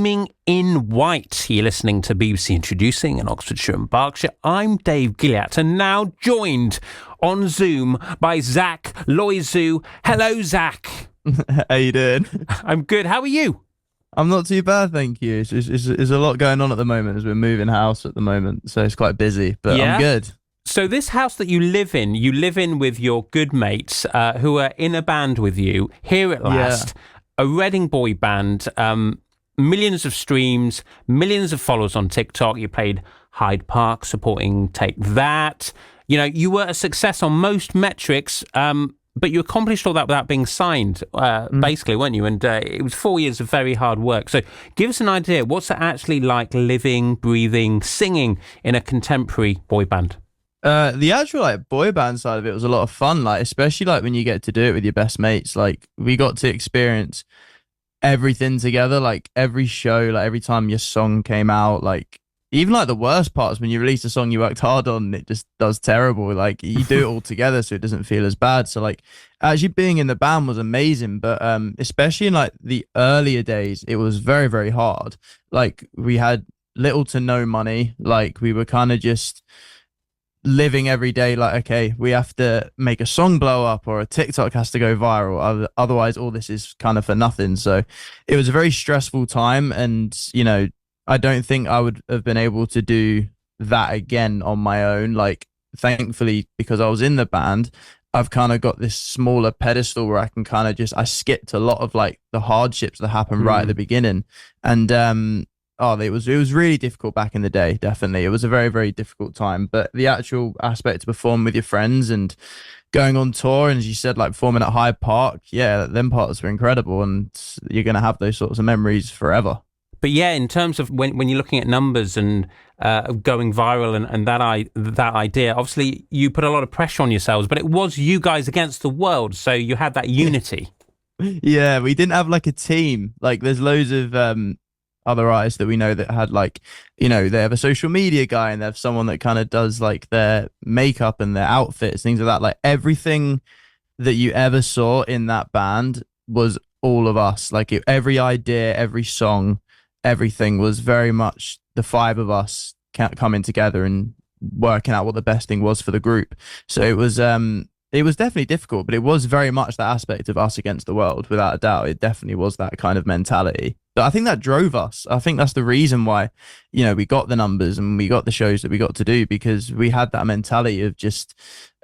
In White. You're listening to BBC Introducing in Oxfordshire and Berkshire. I'm Dave Gilliatt, and now joined on Zoom by Zach Loizou. Hello, Zach. How you doing? I'm good. How are you? I'm not too bad, thank you. There's a lot going on at the moment as we're moving house at the moment, so it's quite busy, but Yeah? I'm good. So this house that you live in with your good mates who are in a band with you, Here at Last, a Reading boy band, millions of streams, millions of followers on TikTok. You played Hyde Park supporting Take That. You know, you were a success on most metrics, but you accomplished all that without being signed, basically, weren't you? And it was 4 years of very hard work. So give us an idea. What's it actually like living, breathing, singing in a contemporary boy band? The actual boy band side of it was a lot of fun, especially when you get to do it with your best mates. We got to experience everything together, every show, every time your song came out, even the worst parts when you release a song you worked hard on, it just does terrible. You do it all together so it doesn't feel as bad. So actually being in the band was amazing, but especially in the earlier days, it was very, very hard. We had little to no money. We were kind of just living every day okay, we have to make a song blow up or a TikTok has to go viral, otherwise all this is kind of for nothing. So it was a very stressful time, and I don't think I would have been able to do that again on my own. Thankfully, because I was in the band, I've kind of got this smaller pedestal where I can kind of I skipped a lot of the hardships that happened right at the beginning. And it was really difficult back in the day. Definitely, it was a very, very difficult time. But the actual aspect to perform with your friends and going on tour, and as you said, performing at Hyde Park, yeah, them parts were incredible, and you're gonna have those sorts of memories forever. But yeah, in terms of when you're looking at numbers and going viral and that idea, obviously you put a lot of pressure on yourselves, but it was you guys against the world, so you had that unity. Yeah, we didn't have a team. There's loads of other artists that we know that had they have a social media guy, and they have someone that kind of does their makeup and their outfits, things like that. Everything that you ever saw in that band was all of us. Every idea, every song, everything was very much the five of us coming together and working out what the best thing was for the group. So it was definitely difficult, but it was very much that aspect of us against the world, without a doubt. It definitely was that kind of mentality. But I think that drove us. I think that's the reason why, we got the numbers and we got the shows that we got to do, because we had that mentality of just,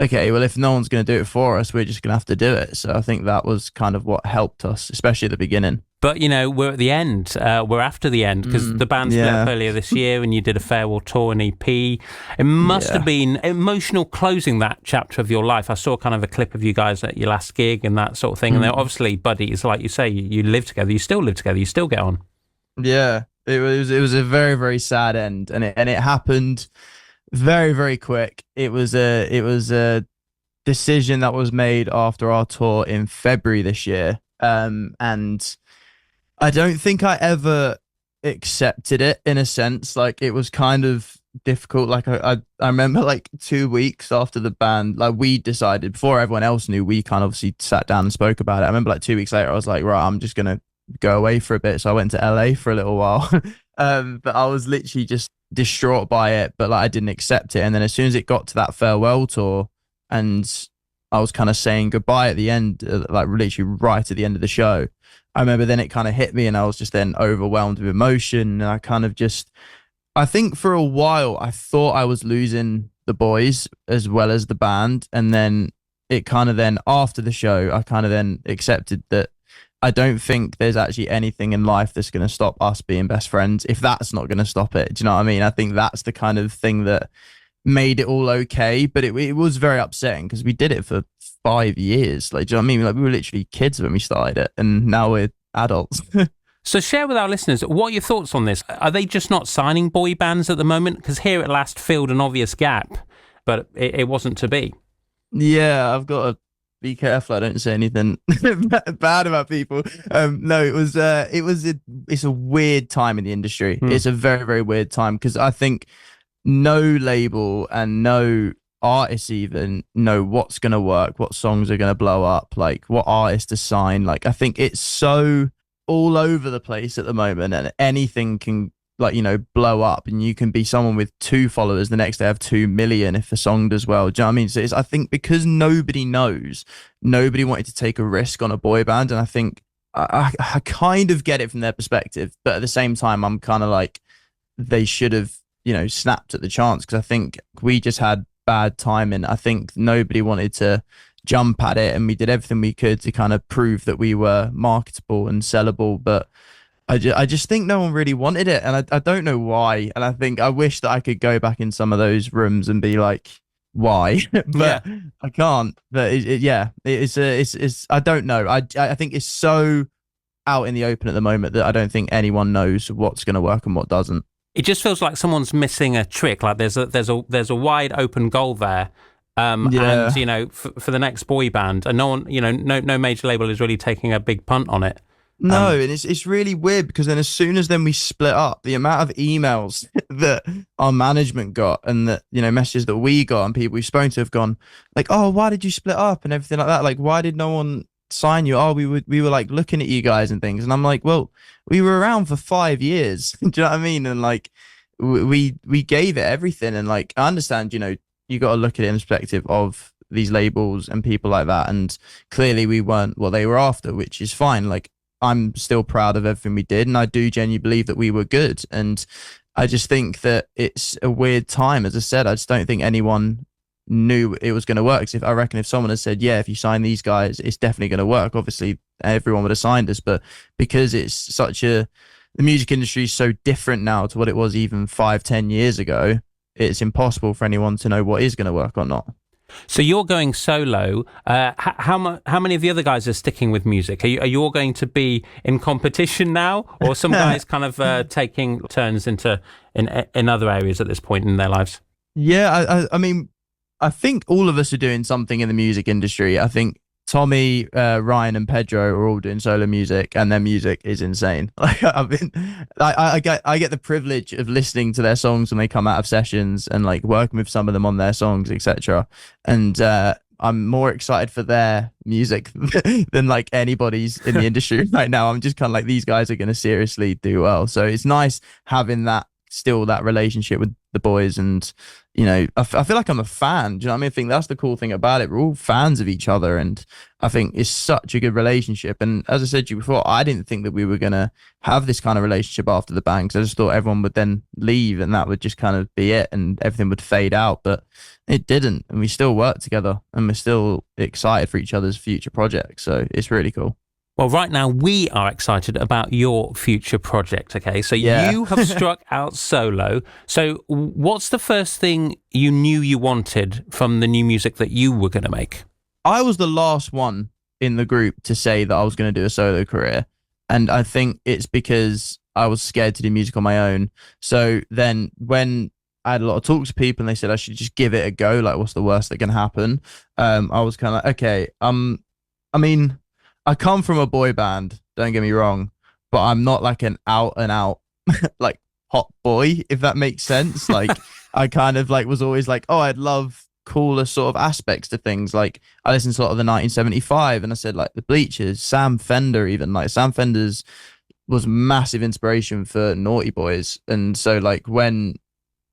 okay, well, if no one's going to do it for us, we're just going to have to do it. So I think that was kind of what helped us, especially at the beginning. But, we're at the end. We're after the end, because the band split up earlier this year and you did a farewell tour and EP. It must have been emotional closing that chapter of your life. I saw kind of a clip of you guys at your last gig and that sort of thing. And they're obviously buddies, like you say, you live together, you still live together, you still get on. Yeah, it was a very, very sad end, and it happened very, very quick. It was a decision that was made after our tour in February this year. And I don't think I ever accepted it, in a sense. It was kind of difficult. I remember 2 weeks after the band, we decided, before everyone else knew, we kind of obviously sat down and spoke about it. I remember 2 weeks later, I was like, right, I'm just going to go away for a bit. So I went to LA for a little while. But I was literally just distraught by it, but I didn't accept it. And then as soon as it got to that farewell tour and I was kind of saying goodbye at the end, literally right at the end of the show, I remember then it kind of hit me, and I was just then overwhelmed with emotion. And I kind of I think for a while I thought I was losing the boys as well as the band. And then it kind of then, after the show, I kind of then accepted that I don't think there's actually anything in life that's going to stop us being best friends, if that's not going to stop it. Do you know what I mean? I think that's the kind of thing that made it all okay. But it was very upsetting, because we did it for 5 years. Do you know what I mean? We were literally kids when we started it, and now we're adults. So share with our listeners, what are your thoughts on this? Are they just not signing boy bands at the moment? Because Here at Last filled an obvious gap, but it wasn't to be. Yeah, I've got to be careful I don't say anything bad about people. No, it's a weird time in the industry. It's a very, very weird time, because I think no label and no artists even know what's going to work, what songs are going to blow up, what artists to sign. I think it's so all over the place at the moment, and anything can, like, blow up, and you can be someone with 2 followers the next day have 2 million if a song does well. Do you know what I mean? So I think because nobody knows, nobody wanted to take a risk on a boy band, and I think I kind of get it from their perspective, but at the same time, I'm kind of like, they should have, snapped at the chance, because I think we just had bad timing. I think nobody wanted to jump at it, and we did everything we could to kind of prove that we were marketable and sellable, but I just think no one really wanted it, and I don't know why. And I think I wish that I could go back in some of those rooms and be like, why? Yeah. But I can't. But yeah, it's I don't know. I think it's so out in the open at the moment that I don't think anyone knows what's going to work and what doesn't. It just feels like someone's missing a trick. Like there's a wide open goal there. Yeah. And for the next boy band, and no one, no major label is really taking a big punt on it. No, and it's really weird, because then as soon as then we split up, the amount of emails that our management got, and that, messages that we got, and people we've spoken to have gone like, oh, why did you split up and everything like that? Like, why did no one sign you? Oh, we were like looking at you guys and things. And I'm like, well, we were around for 5 years. Do you know what I mean? And like, we gave it everything. And like, I understand, you got to look at it in perspective of these labels and people like that. And clearly we weren't what they were after, which is fine. Like, I'm still proud of everything we did, and I do genuinely believe that we were good. And I just think that it's a weird time. As I said, I just don't think anyone knew it was going to work. 'Cause I reckon if someone had said, yeah, if you sign these guys, it's definitely going to work, obviously everyone would have signed us. But because the music industry is so different now to what it was even 5-10 years ago, it's impossible for anyone to know what is going to work or not. So you're going solo. How many of the other guys are sticking with music? Are you all going to be in competition now, or some guys kind of taking turns in other areas at this point in their lives? Yeah, I mean, I think all of us are doing something in the music industry. I think Tommy, Ryan, and Pedro are all doing solo music, and their music is insane. Like, I get the privilege of listening to their songs when they come out of sessions, and like working with some of them on their songs, etc. And I'm more excited for their music than like anybody's in the industry right now. I'm just kind of like, these guys are going to seriously do well. So it's nice having that relationship with the boys. And I feel like I'm a fan. Do you know what I mean? I think that's the cool thing about it. We're all fans of each other, and I think it's such a good relationship. And as I said to you before, I didn't think that we were gonna have this kind of relationship after the band, because I just thought everyone would then leave, and that would just kind of be it, and everything would fade out. But it didn't, and we still work together, and we're still excited for each other's future projects. So it's really cool. Well, right now we are excited about your future project, okay? So Yeah. you have struck out solo. So what's the first thing you knew you wanted from the new music that you were going to make? I was the last one in the group to say that I was going to do a solo career. And I think it's because I was scared to do music on my own. So then when I had a lot of talks with people and they said I should just give it a go, like, what's the worst that can happen? I was kind of like, okay, I mean, I come from a boy band, don't get me wrong, but I'm not like an out and out like hot boy, if that makes sense. Like, I kind of like was always like, oh, I'd love cooler sort of aspects to things. Like, I listened to a lot of the 1975, and I said like the Bleachers, Sam Fender, even like Sam Fender's was massive inspiration for Naughty Boys. And so like when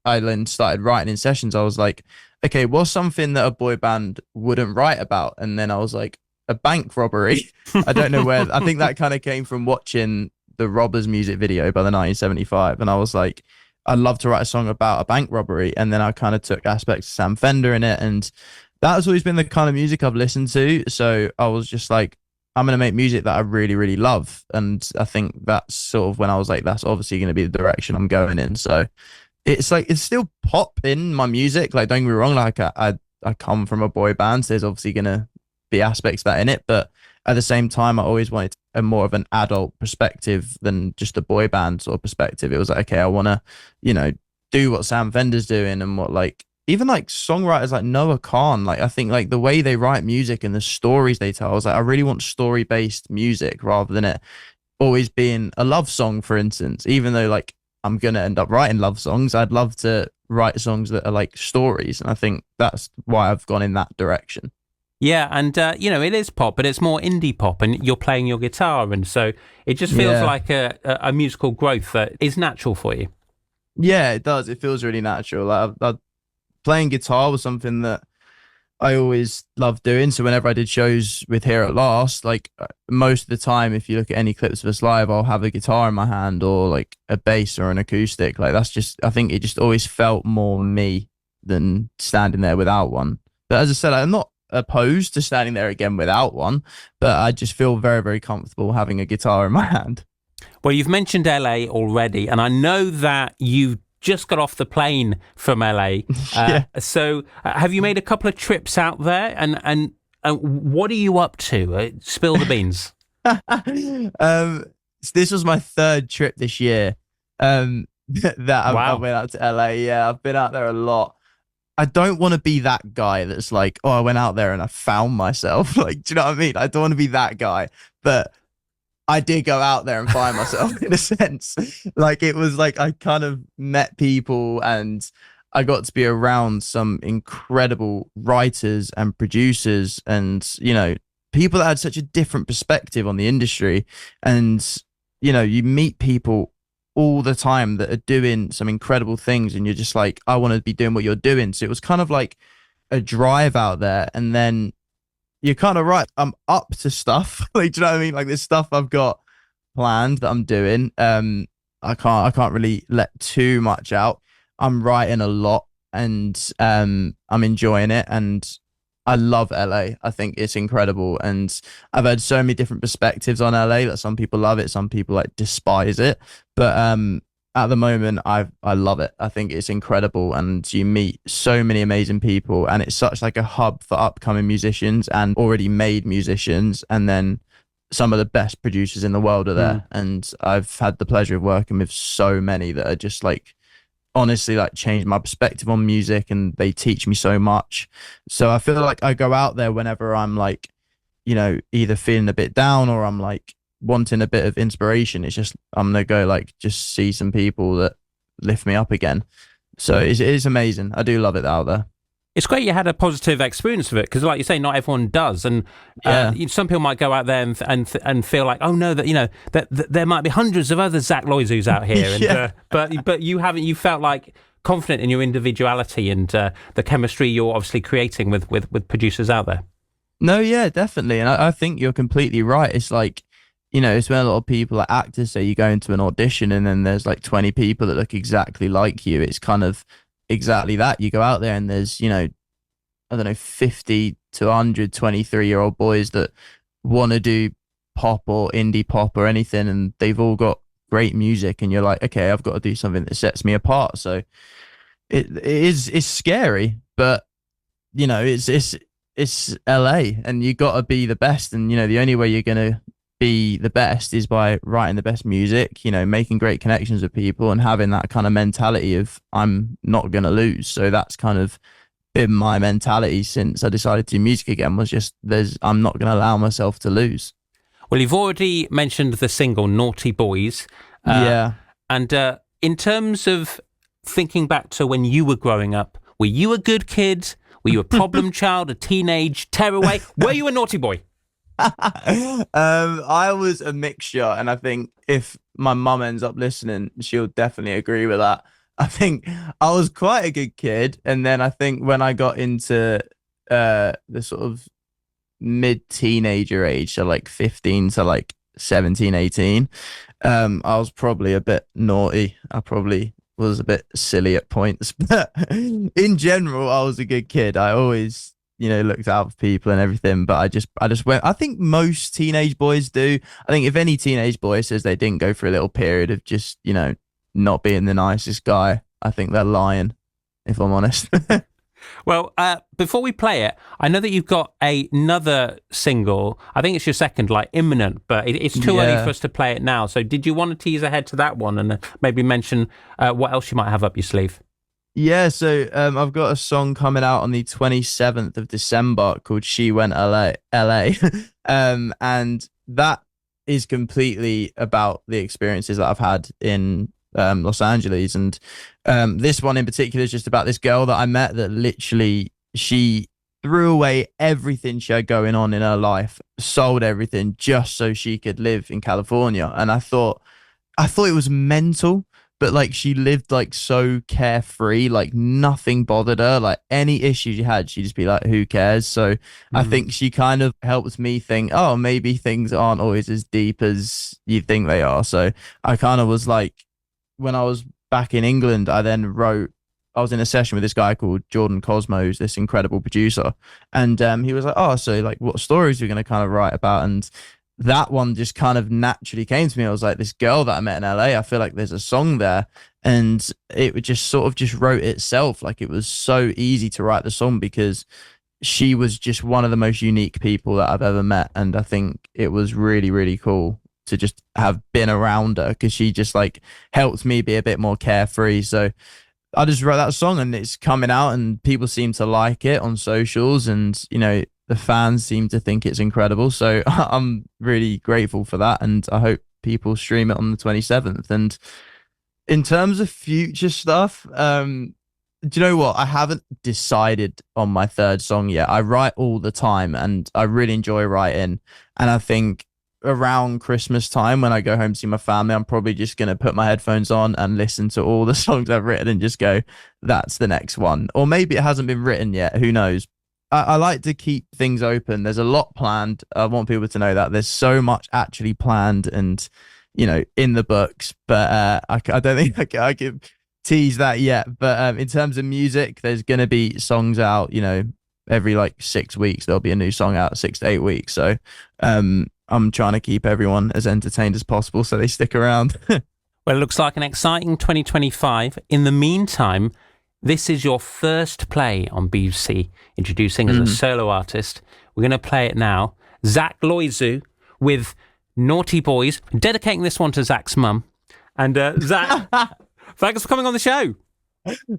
I then started writing in sessions, I was like, okay, what's something that a boy band wouldn't write about? And then I was like, a bank robbery. I don't know where. I think that kind of came from watching the Robbers music video by the 1975, and I was like, I'd love to write a song about a bank robbery. And then I kind of took aspects of Sam Fender in it, and that has always been the kind of music I've listened to. So I was just like, I'm going to make music that I really, really love. And I think that's sort of when I was like, that's obviously going to be the direction I'm going in. So it's like, it's still pop in my music. Like, don't get me wrong, like I come from a boy band, so there's obviously going to be aspects of that in it, but at the same time I always wanted a more of an adult perspective than just a boy band sort of perspective. It was like, okay, I want to do what Sam Fender's doing, and what like even like songwriters like Noah Khan, like I think like the way they write music and the stories they tell, I was like, I really want story based music rather than it always being a love song, for instance. Even though like I'm gonna end up writing love songs, I'd love to write songs that are like stories, and I think that's why I've gone in that direction. Yeah, and it is pop, but it's more indie pop, and you're playing your guitar, and so it just feels Yeah. like a musical growth that is natural for you. Yeah, it does. It feels really natural. Playing guitar was something that I always loved doing. So whenever I did shows with Here at Last, like most of the time, if you look at any clips of us live, I'll have a guitar in my hand or like a bass or an acoustic. Like that's just, I think it just always felt more me than standing there without one. But as I said, I'm not opposed to standing there again without one, but I just feel very, very comfortable having a guitar in my hand. Well, you've mentioned LA already, and I know that you just got off the plane from LA. Yeah. So, have you made a couple of trips out there? And what are you up to? Spill the beans. um, this was my third trip this year. That I Wow. went out to LA. Yeah, I've been out there a lot. I don't want to be that guy that's like, oh, I went out there and I found myself. Like, do you know what I mean? I don't want to be that guy, but I did go out there and find myself in a sense. Like, it was like I kind of met people and I got to be around some incredible writers and producers and, people that had such a different perspective on the industry. And, you meet people all the time that are doing some incredible things and you're just like, I want to be doing what you're doing. So it was kind of like a drive out there. And then you're kind of right. I'm up to stuff. Like, do you know what I mean? Like, there's stuff I've got planned that I'm doing. I can't really let too much out. I'm writing a lot and I'm enjoying it and I love LA. I think it's incredible. And I've heard so many different perspectives on LA that some people love it, some people like despise it. But at the moment I love it. I think it's incredible and you meet so many amazing people and it's such like a hub for upcoming musicians and already made musicians and then some of the best producers in the world are there. And I've had the pleasure of working with so many that are just like honestly like changed my perspective on music and they teach me so much. So I feel like I go out there whenever I'm like, either feeling a bit down or I'm like wanting a bit of inspiration. It's just I'm gonna go like just see some people that lift me up again. So it is amazing. I do love it out there. It's great you had a positive experience of it because, like you say, not everyone does, and some people might go out there and feel like, oh no, that there might be hundreds of other Zach Loizous out here, and, but you haven't. You felt like confident in your individuality and the chemistry you're obviously creating with producers out there. No, yeah, definitely, and I think you're completely right. It's like, it's when a lot of people, like actors, say you go into an audition and then there's like 20 people that look exactly like you. It's kind of exactly that. You go out there and there's, I don't know, 50 to 100 23-year-old boys that want to do pop or indie pop or anything, and they've all got great music, and you're like, okay, I've got to do something that sets me apart. So it's scary, but it's LA, and you got to be the best, and the only way you're gonna be the best is by writing the best music, making great connections with people and having that kind of mentality of I'm not going to lose. So that's kind of been my mentality since I decided to do music again, was just I'm not going to allow myself to lose. Well, you've already mentioned the single Naughty Boys. Yeah. And in terms of thinking back to when you were growing up, were you a good kid? Were you a problem child, a teenage tearaway? Were you a naughty boy? I was a mixture, and I think if my mum ends up listening, she'll definitely agree with that. I think I was quite a good kid, and then I think when I got into the sort of mid-teenager age, so like 15 to like 17, 18, I was probably a bit naughty. I probably was a bit silly at points, but in general, I was a good kid. I always looked out for people and everything, but I just went. I think most teenage boys do. I think if any teenage boy says they didn't go through a little period of just, not being the nicest guy, I think they're lying, if I'm honest. Well, before we play it, I know that you've got another single. I think it's your second, like Imminent, but it's too early for us to play it now. So did you want to tease ahead to that one and maybe mention what else you might have up your sleeve? Yeah, so I've got a song coming out on the 27th of December called She Went LA. And that is completely about the experiences that I've had in Los Angeles. And this one in particular is just about this girl that I met that literally she threw away everything she had going on in her life, sold everything just so she could live in California. And I thought it was mental, but like she lived like so carefree, like nothing bothered her. Like any issue she had, she'd just be like, who cares? So I Mm. think she kind of helps me think, oh, maybe things aren't always as deep as you think they are. So I kind of was like, when I was back in England, I was in a session with this guy called Jordan Cosmo, who's this incredible producer. And he was like, oh, so like what stories are you going to kind of write about? And that one just kind of naturally came to me. I was like, this girl that I met in LA, I feel like there's a song there. And it would just sort of just wrote itself. Like it was so easy to write the song because she was just one of the most unique people that I've ever met. And I think it was really, really cool to just have been around her because she just like helped me be a bit more carefree. So I just wrote that song and it's coming out and people seem to like it on socials and, the fans seem to think it's incredible. So I'm really grateful for that. And I hope people stream it on the 27th. And in terms of future stuff, do you know what? I haven't decided on my third song yet. I write all the time and I really enjoy writing. And I think around Christmas time when I go home to see my family, I'm probably just going to put my headphones on and listen to all the songs I've written and just go, that's the next one. Or maybe it hasn't been written yet. Who knows? I like to keep things open. There's a lot planned. I want people to know that there's so much actually planned and, in the books, but I don't think I can tease that yet. But in terms of music, there's going to be songs out, every like 6 weeks, there'll be a new song out 6 to 8 weeks. So I'm trying to keep everyone as entertained as possible so they stick around. Well, it looks like an exciting 2025. In the meantime, this is your first play on BBC, introducing as a solo artist. We're going to play it now. Zach Loizou with Naughty Boys, dedicating this one to Zach's mum. And Zach, thanks for coming on the show.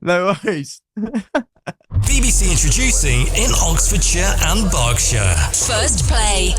No worries. BBC introducing in Oxfordshire and Berkshire. First play.